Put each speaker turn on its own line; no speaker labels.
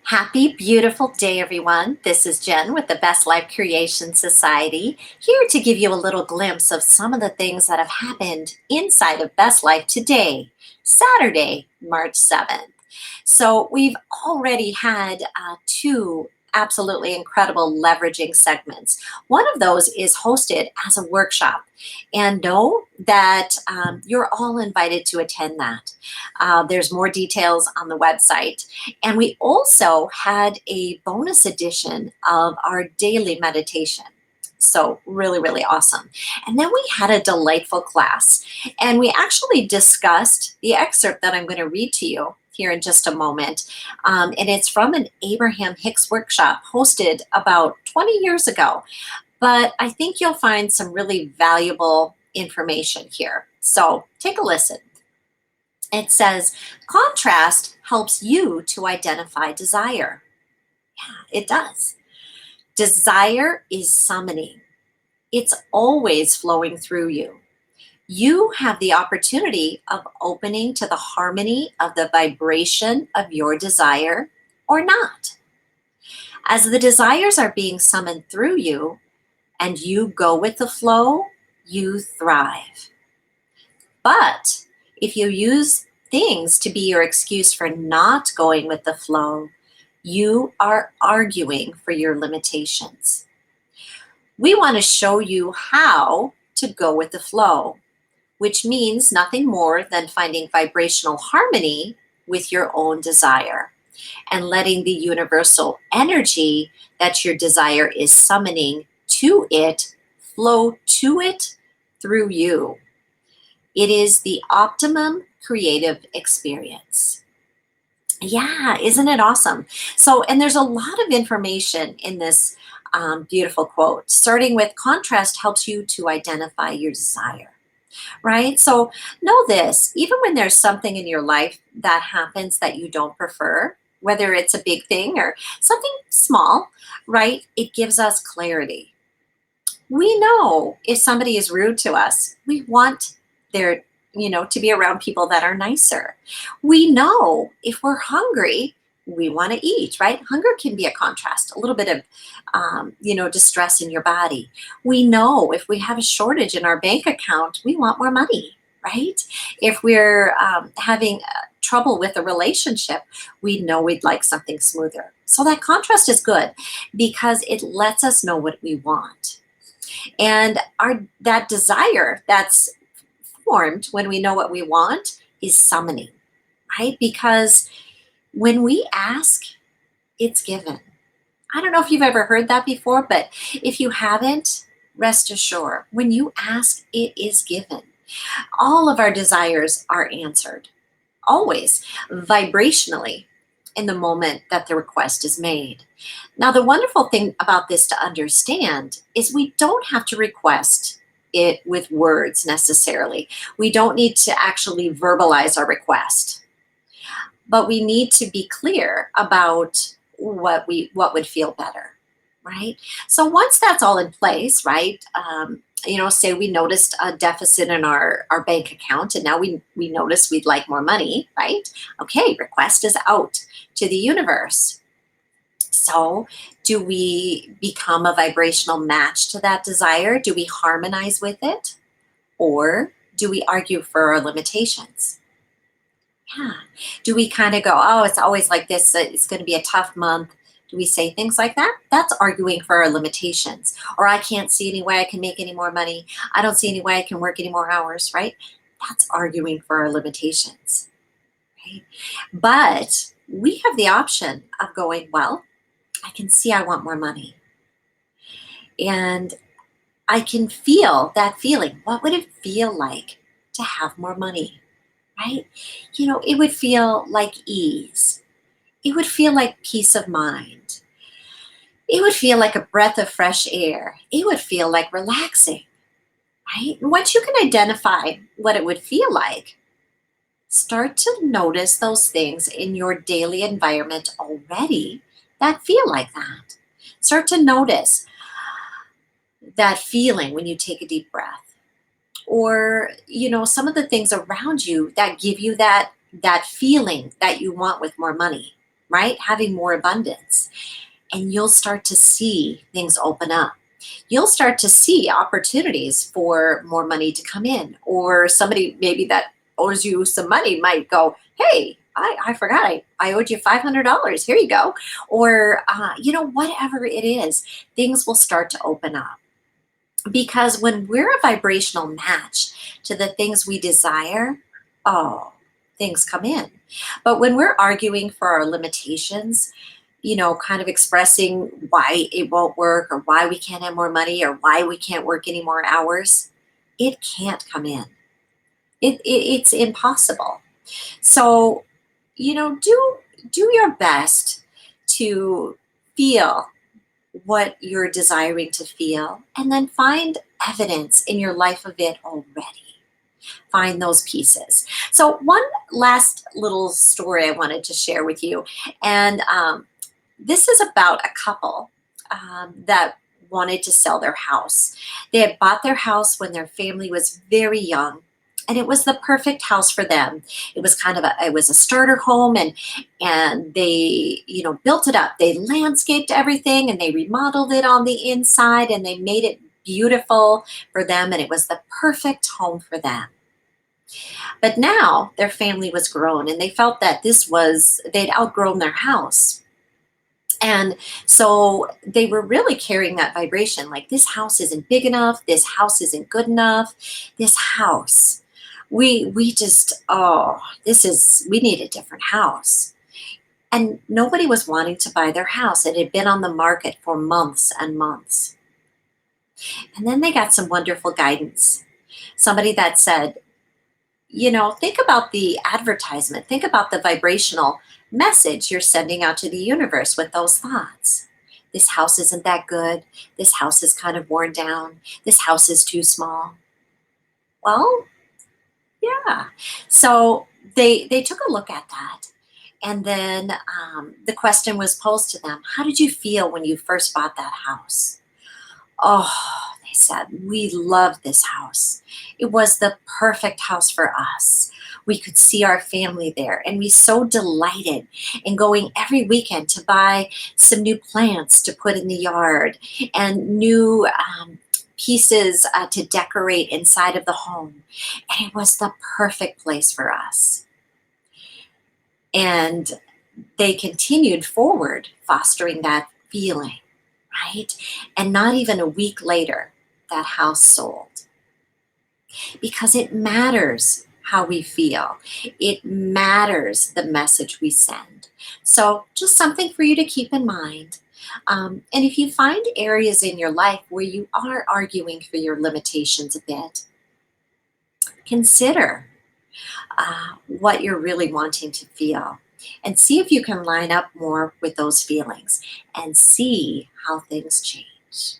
Happy, beautiful day, everyone. This is Jen with the Best Life Creation Society, here to give you a little glimpse of some of the things that have happened inside of Best Life today, Saturday, March 7th. So, we've already had two absolutely incredible leveraging segments. One of those is hosted as a workshop, and know that you're all invited to attend that. There's more details on the website. And we also had a bonus edition of our daily meditation. So, really, really awesome. And then we had a delightful class. And we actually discussed the excerpt that I'm going to read to you here in just a moment. And it's from an Abraham Hicks workshop hosted about 20 years ago. But I think you'll find some really valuable information here. So, take a listen. It says, contrast helps you to identify desire. Yeah, it does. Desire is summoning. It's always flowing through you. You have the opportunity of opening to the harmony of the vibration of your desire or not. As the desires are being summoned through you and you go with the flow, you thrive. But if you use things to be your excuse for not going with the flow, you are arguing for your limitations. We want to show you how to go with the flow, which means nothing more than finding vibrational harmony with your own desire and letting the universal energy that your desire is summoning to it flow to it through you. It is the optimum creative experience. Yeah, isn't it awesome? So, and there's a lot of information in this beautiful quote, starting with contrast helps you to identify your desire, right? So, know this, even when there's something in your life that happens that you don't prefer, whether it's a big thing or something small, right? It gives us clarity. We know if somebody is rude to us, we want their, to be around people that are nicer. We know if we're hungry, we want to eat, right? Hunger can be a contrast, a little bit of, distress in your body. We know if we have a shortage in our bank account, we want more money, right? If we're having trouble with a relationship, we know we'd like something smoother. So that contrast is good because it lets us know what we want. And that desire that's formed when we know what we want is summoning, right? Because when we ask, it's given. I don't know if you've ever heard that before, but if you haven't, rest assured, when you ask, it is given. All of our desires are answered, always, vibrationally, in the moment that the request is made. Now, the wonderful thing about this to understand is we don't have to request it with words necessarily. We don't need to actually verbalize our request, but we need to be clear about what would feel better, right? So once that's all in place, right? Say we noticed a deficit in our bank account and now we notice we'd like more money, right? Okay, request is out to the universe. So do we become a vibrational match to that desire? Do we harmonize with it? Or do we argue for our limitations? Yeah. Do we kind of go, oh, it's always like this, it's going to be a tough month? Do we say things like that? That's arguing for our limitations. Or I can't see any way I can make any more money. I don't see any way I can work any more hours, right? That's arguing for our limitations, right? But we have the option of going, well, I can see I want more money. And I can feel that feeling. What would it feel like to have more money, right? It would feel like ease. It would feel like peace of mind. It would feel like a breath of fresh air. It would feel like relaxing, right? And once you can identify what it would feel like, start to notice those things in your daily environment already that feel like that. Start to notice that feeling when you take a deep breath, or some of the things around you that give you that feeling that you want with more money. right? Having more abundance. And you'll start to see things open up. You'll start to see opportunities for more money to come in, or somebody maybe that owes you some money might go, hey, I forgot I owed you $500. Here you go. Or, whatever it is, things will start to open up. Because when we're a vibrational match to the things we desire, oh, things come in. But when we're arguing for our limitations, kind of expressing why it won't work or why we can't have more money or why we can't work any more hours, it can't come in. It's impossible. So, do your best to feel what you're desiring to feel, and then find evidence in your life of it already. Find those pieces. So, one last little story I wanted to share with you, and this is about a couple that wanted to sell their house. They had bought their house when their family was very young, and it was the perfect house for them. It was it was a starter home, and they built it up. They landscaped everything and they remodeled it on the inside and they made it beautiful for them, and it was the perfect home for them. But now their family was grown and they felt that they'd outgrown their house. And so they were really carrying that vibration like, this house isn't big enough, this house isn't good enough, this house. We just, we need a different house. And nobody was wanting to buy their house. It had been on the market for months and months. And then they got some wonderful guidance. Somebody that said, think about the advertisement, think about the vibrational message you're sending out to the universe with those thoughts. This house isn't that good. This house is kind of worn down. This house is too small. Well, yeah. So they took a look at that. And then the question was posed to them, how did you feel when you first bought that house? Oh, they said, we loved this house. It was the perfect house for us. We could see our family there, and we so delighted in going every weekend to buy some new plants to put in the yard and new pieces to decorate inside of the home. And it was the perfect place for us. And they continued forward, fostering that feeling, right? And not even a week later, that house sold. Because it matters how we feel, it matters the message we send. So, just something for you to keep in mind. And if you find areas in your life where you are arguing for your limitations a bit, consider what you're really wanting to feel and see if you can line up more with those feelings and see how things change.